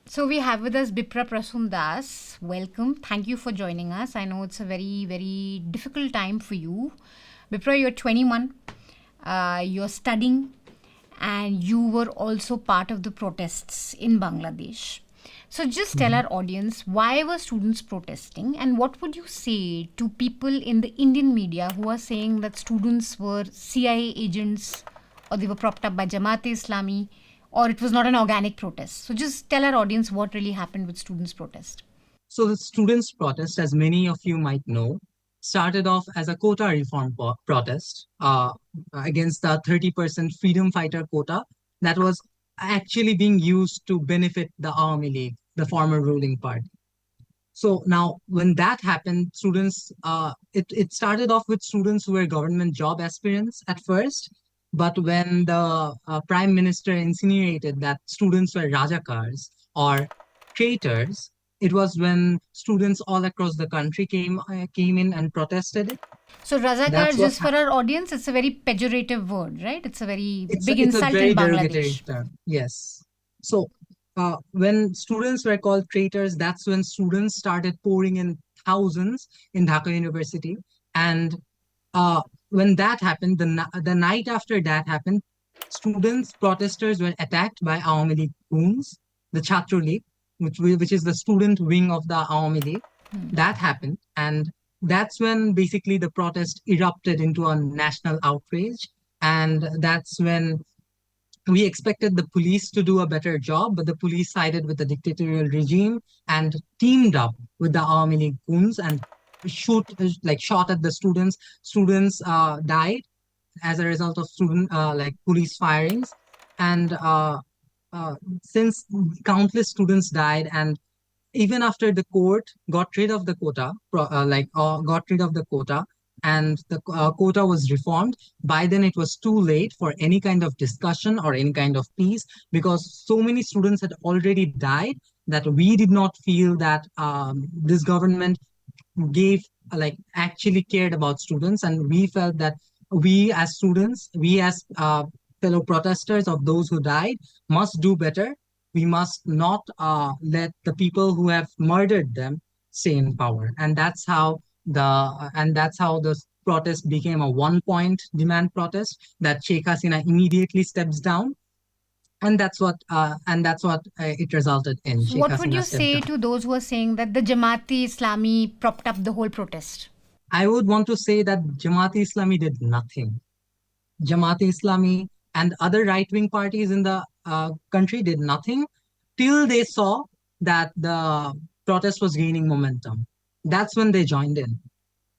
So we have with us Bipra Prasum Das. Welcome. Thank you for joining us. I know it's a very, very difficult time for you. Bipra, you're 21. You're studying, and you were also part of the protests in Bangladesh. So just tell our audience, why were students protesting, and what would you say to people in the Indian media who are saying that students were CIA agents, or they were propped up by Jamaat-e-Islami, or it was not an organic protest? So just tell our audience what really happened with students' protest. So the students' protest, as many of you might know, started off as a quota reform protest against the 30% freedom fighter quota that was actually being used to benefit the Awami League, the former ruling party. So now, when that happened, it started off with students who were government job aspirants at first. But when the prime minister insinuated that students were Rajakars or traitors, it was when students all across the country came in and protested it. So Razakar, That's what just for our audience, it's a very pejorative word, right? It's a very big it's a insult very in derogatory Bangladesh. term. Yes. So when students were called traitors, that's when students started pouring in thousands in Dhaka University. And when that happened, the night after that happened, protesters were attacked by Awami League goons, the Chhatro League, which is the student wing of the Awami League. That happened. And that's when basically the protest erupted into a national outrage. And that's when we expected the police to do a better job, but the police sided with the dictatorial regime and teamed up with the Army League goons and shot at the students. Students died as a result of police firings, and since countless students died, and even after the court got rid of the quota, and the quota was reformed, by then it was too late for any kind of discussion or any kind of peace, because so many students had already died that we did not feel that this government gave actually cared about students, and we felt that we as students, we as fellow protesters of those who died, must do better. We must not let the people who have murdered them stay in power, and that's how the protest became a one-point demand protest, that Sheikh Hasina immediately steps down, and that's what it resulted in. So Sheikh what would Hasina you stepped say down. to those who are saying that the Jamaat-e-Islami propped up the whole protest? I would want to say that Jamaat-e-Islami did nothing. Jamaat-e-Islami and other right-wing parties in the country did nothing till they saw that the protest was gaining momentum. That's when they joined in.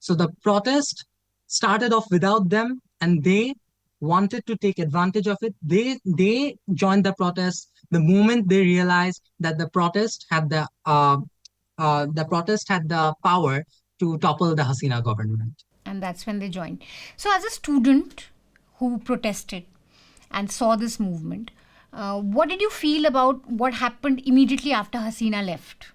So the protest started off without them, and they wanted to take advantage of it. They joined the protest the moment they realized that the protest had the power to topple the Hasina government. And that's when they joined. So as a student who protested and saw this movement, what did you feel about what happened immediately after Hasina left?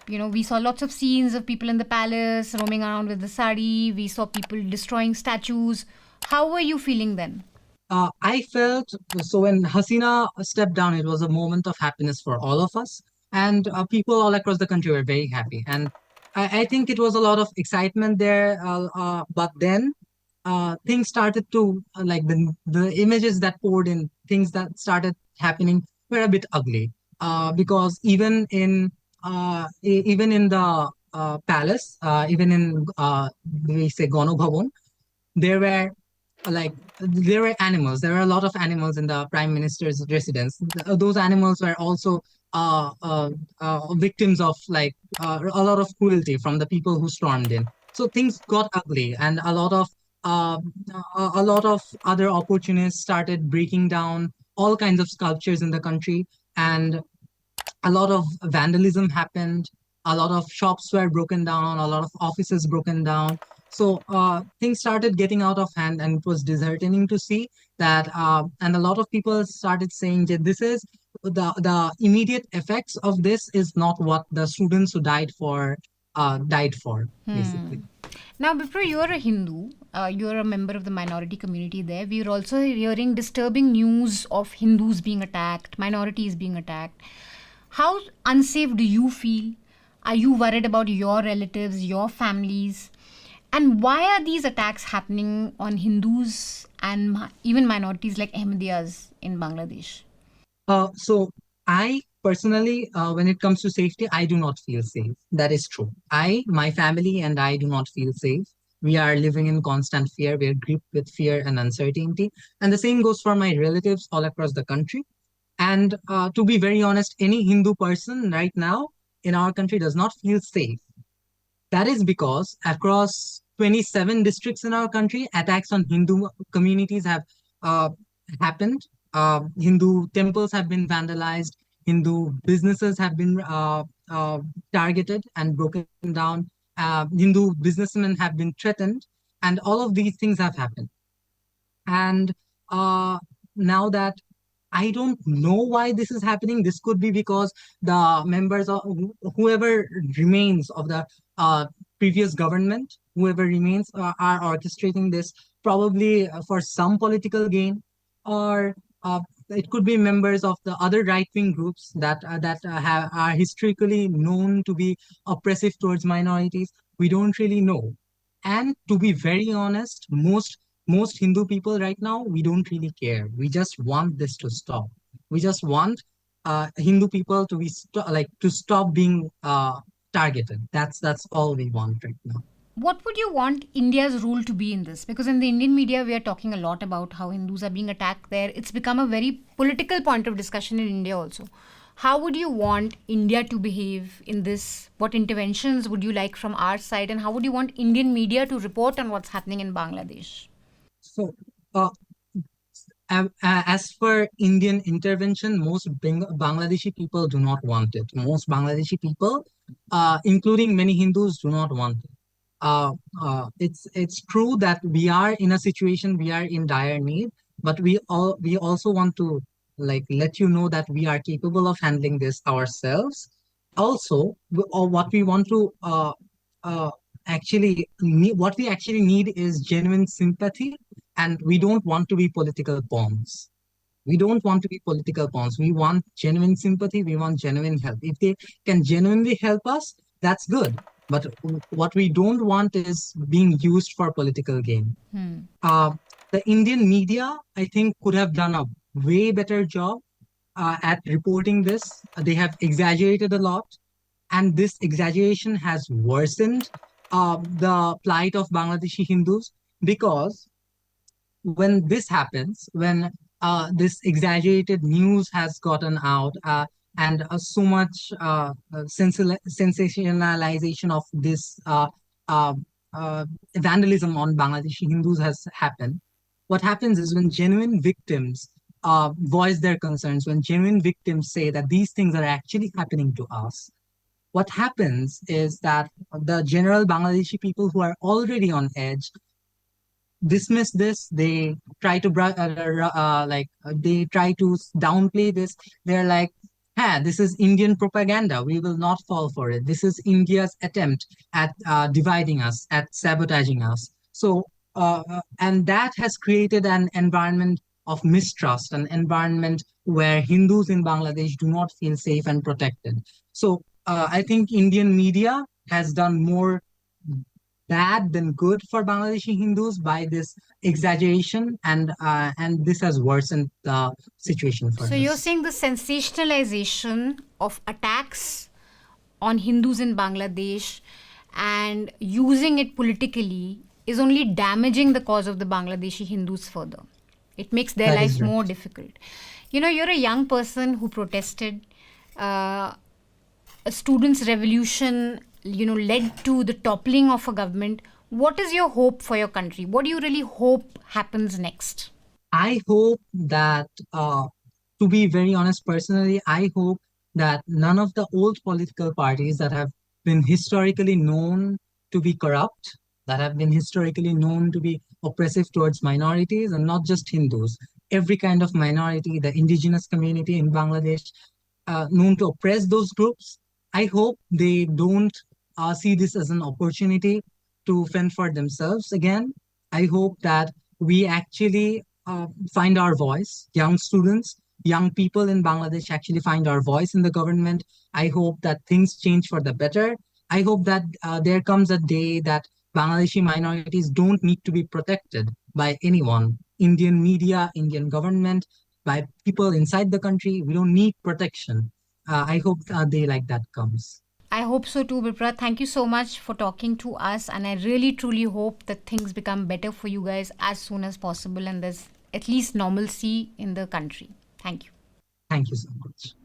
We saw lots of scenes of people in the palace roaming around with the sari. We saw people destroying statues. How were you feeling then? I felt so when Hasina stepped down, it was a moment of happiness for all of us, and people all across the country were very happy. And I think it was a lot of excitement there. But then things started to the images that poured in, things that started happening were a bit ugly. Because even in the palace, even in we say Gano Bhavan, there were there were animals. There were a lot of animals in the prime minister's residence. Those animals were also victims of a lot of cruelty from the people who stormed in. So things got ugly, and uh, a lot of other opportunists started breaking down all kinds of sculptures in the country, and a lot of vandalism happened. A lot of shops were broken down. A lot of offices broken down. So things started getting out of hand, and it was disheartening to see that. And a lot of people started saying that this is the immediate effects of this is not what the students who died for, basically. Now, Bipra, you're a Hindu. You're a member of the minority community there. We're also hearing disturbing news of Hindus being attacked, minorities being attacked. How unsafe do you feel? Are you worried about your relatives, your families? And why are these attacks happening on Hindus and even minorities like Ahmadiyas in Bangladesh? So I personally, when it comes to safety, I do not feel safe. That is true. My family, and I do not feel safe. We are living in constant fear. We are gripped with fear and uncertainty. And the same goes for my relatives all across the country. And to be very honest, any Hindu person right now in our country does not feel safe. That is because across 27 districts in our country, attacks on Hindu communities have uh, happened. Hindu temples have been vandalized. Hindu businesses have been uh, targeted and broken down. Hindu businessmen have been threatened. And all of these things have happened. And uh, now that I don't know why this is happening. This could be because the members of whoever remains of the uh, previous government, whoever remains, are orchestrating this probably for some political gain, or it could be members of the other right-wing groups that are historically known to be oppressive towards minorities. We don't really know. And to be very honest, most Hindu people right now, we don't really care. We just want this to stop. We just want Hindu people to be to stop being targeted. That's all we want right now. What would you want India's role to be in this? Because in the Indian media, we are talking a lot about how Hindus are being attacked there. It's become a very political point of discussion in India also. How would you want India to behave in this? What interventions would you like from our side? And how would you want Indian media to report on what's happening in Bangladesh? So, uh, as for Indian intervention, most Bangladeshi people do not want it. Most Bangladeshi people, including many Hindus, do not want it. uh, it's true that we are in a situation, we are in dire need, but we also want to let you know that we are capable of handling this ourselves. Also, or what we want to what we actually need is genuine sympathy, and we don't want to be political pawns. We don't want to be political pawns. We want genuine sympathy. We want genuine help. If they can genuinely help us, that's good. But what we don't want is being used for political gain. Hmm. Uh, the Indian media, I think, could have done a way better job at reporting this. They have exaggerated a lot, and this exaggeration has worsened the plight of Bangladeshi Hindus, because when this happens, when this exaggerated news has gotten out, and so much sensationalization of this uh, uh, vandalism on Bangladeshi Hindus has happened, what happens is when genuine victims voice their concerns, when genuine victims say that these things are actually happening to us, what happens is that the general Bangladeshi people who are already on edge dismiss this. They try to they try to downplay this. They're like, "Ha, this is Indian propaganda. We will not fall for it. This is India's attempt at dividing us, at sabotaging us." So, and that has created an environment of mistrust, an environment where Hindus in Bangladesh do not feel safe and protected. So, I think Indian media has done more bad than good for Bangladeshi Hindus by this exaggeration, and this has worsened the situation for So you're us. saying the sensationalization of attacks on Hindus in Bangladesh and using it politically is only damaging the cause of the Bangladeshi Hindus further. It makes their That is lives right. more difficult. You know, you're a young person who protested. A students' revolution, led to the toppling of a government. What is your hope for your country? What do you really hope happens next? I hope that, to be very honest, personally, I hope that none of the old political parties that have been historically known to be corrupt, that have been historically known to be oppressive towards minorities, and not just Hindus, every kind of minority, the indigenous community in Bangladesh, known to oppress those groups, I hope they don't see this as an opportunity to fend for themselves again. I hope that we actually find our voice. Young students, young people in Bangladesh actually find our voice in the government. I hope that things change for the better. I hope that there comes a day that Bangladeshi minorities don't need to be protected by anyone. Indian media, Indian government, by people inside the country. We don't need protection. I hope a day like that comes. I hope so too, Bipra. Thank you so much for talking to us, and I really truly hope that things become better for you guys as soon as possible and there's at least normalcy in the country. Thank you. Thank you so much.